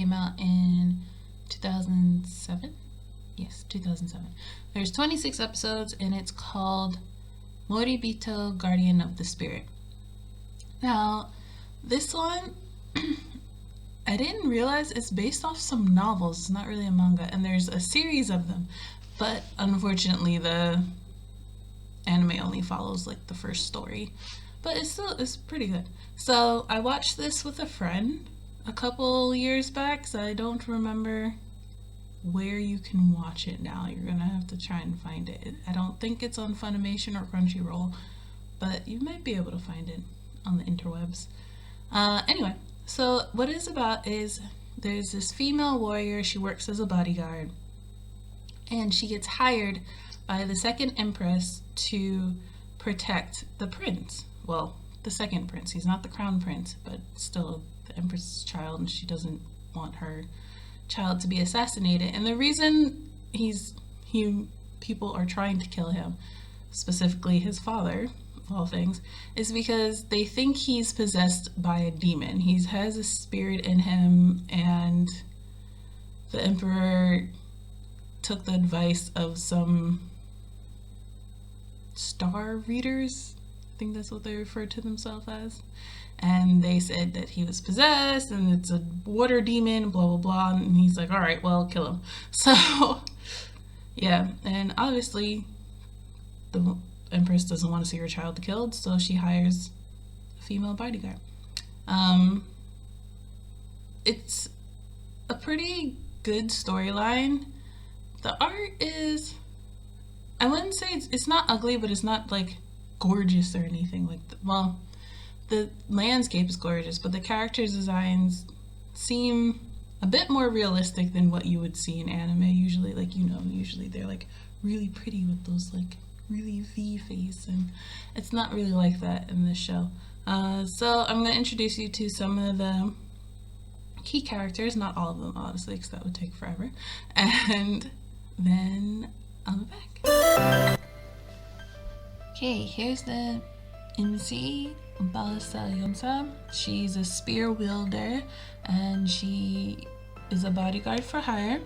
came out in 2007. Yes, 2007. There's 26 episodes, and it's called Moribito, Guardian of the Spirit. Now, this one, I didn't realize it's based off some novels. It's not really a manga, and there's a series of them. But unfortunately, the anime only follows like the first story. But it's pretty good. So I watched this with a friend a couple years back, so I don't remember where you can watch it now. You're gonna have to try and find it. I don't think it's on Funimation or Crunchyroll, but you might be able to find it on the interwebs. Anyway, so what it's about is there's this female warrior. She works as a bodyguard, and she gets hired by the second empress to protect the prince. Well, the second prince. He's not the crown prince, but still the empress's child, and she doesn't want her child to be assassinated. And the reason people are trying to kill him, specifically his father, of all things, is because they think he's possessed by a demon. He has a spirit in him, and the emperor took the advice of some star readers. I think that's what they refer to themselves as. And they said that he was possessed and it's a water demon, blah, blah, blah. And he's like, all right, well, kill him. So, yeah. And obviously, the empress doesn't want to see her child killed, so she hires a female bodyguard. It's a pretty good storyline. The art is, I wouldn't say it's not ugly, but it's not like gorgeous or anything like that. Well, the landscape is gorgeous, but the characters' designs seem a bit more realistic than what you would see in anime usually. Like, usually they're like really pretty with those like really V face, and it's not really like that in this show. So I'm going to introduce you to some of the key characters, not all of them obviously, because that would take forever, and then I'll be back. Okay, here's the MC, Balsa Yonsa. She's a spear wielder, and she is a bodyguard for hire.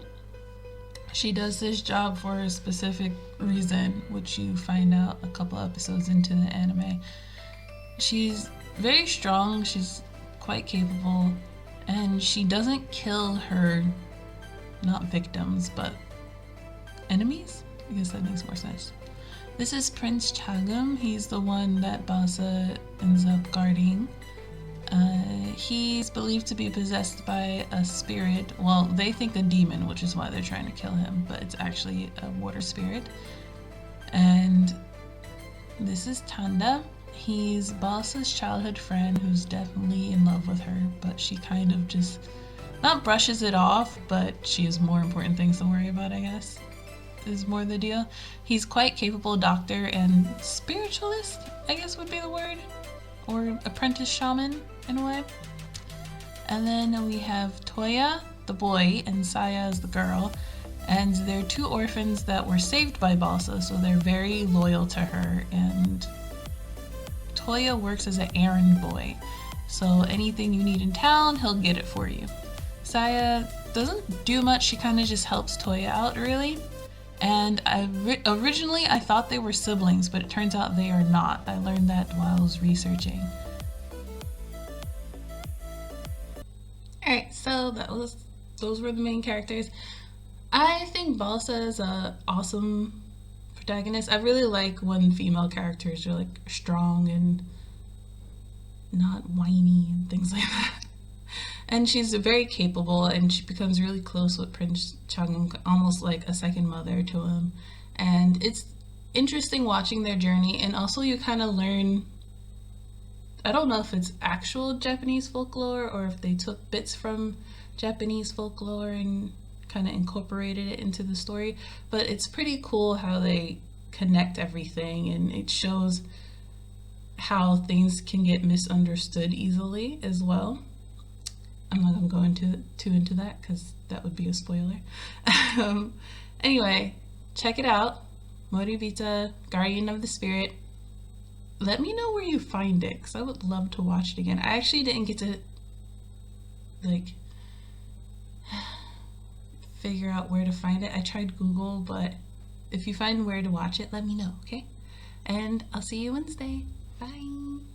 She does this job for a specific reason, which you find out a couple episodes into the anime. She's very strong, she's quite capable, and she doesn't kill her, not victims, but enemies? I guess that makes more sense. This is Prince Chagam. He's the one that Balsa ends up guarding. He's believed to be possessed by a spirit. Well, they think a demon, which is why they're trying to kill him, but it's actually a water spirit. And this is Tanda. He's Balsa's childhood friend who's definitely in love with her, but she kind of just, not brushes it off, but she has more important things to worry about, I guess, is more the deal. He's quite capable doctor and spiritualist, I guess would be the word, or apprentice shaman in a way. And then we have Toya, the boy, and Saya is the girl, and they're two orphans that were saved by Balsa, so they're very loyal to her. And Toya works as an errand boy, so anything you need in town, he'll get it for you. Saya doesn't do much, she kind of just helps Toya out, really. And originally I thought they were siblings, but it turns out they are not. I learned that while I was researching. Alright, so those were the main characters. I think Balsa is an awesome protagonist. I really like when female characters are like strong and not whiny and things like that. And she's very capable, and she becomes really close with Prince Chagam, almost like a second mother to him. And it's interesting watching their journey, and also you kind of learn, I don't know if it's actual Japanese folklore or if they took bits from Japanese folklore and kind of incorporated it into the story, but it's pretty cool how they connect everything, and it shows how things can get misunderstood easily as well. I'm not going to go too into that because that would be a spoiler. Anyway, check it out. Moribito, Guardian of the Spirit. Let me know where you find it, because I would love to watch it again. I actually didn't get to figure out where to find it. I tried Google, but if you find where to watch it, let me know, okay? And I'll see you Wednesday. Bye.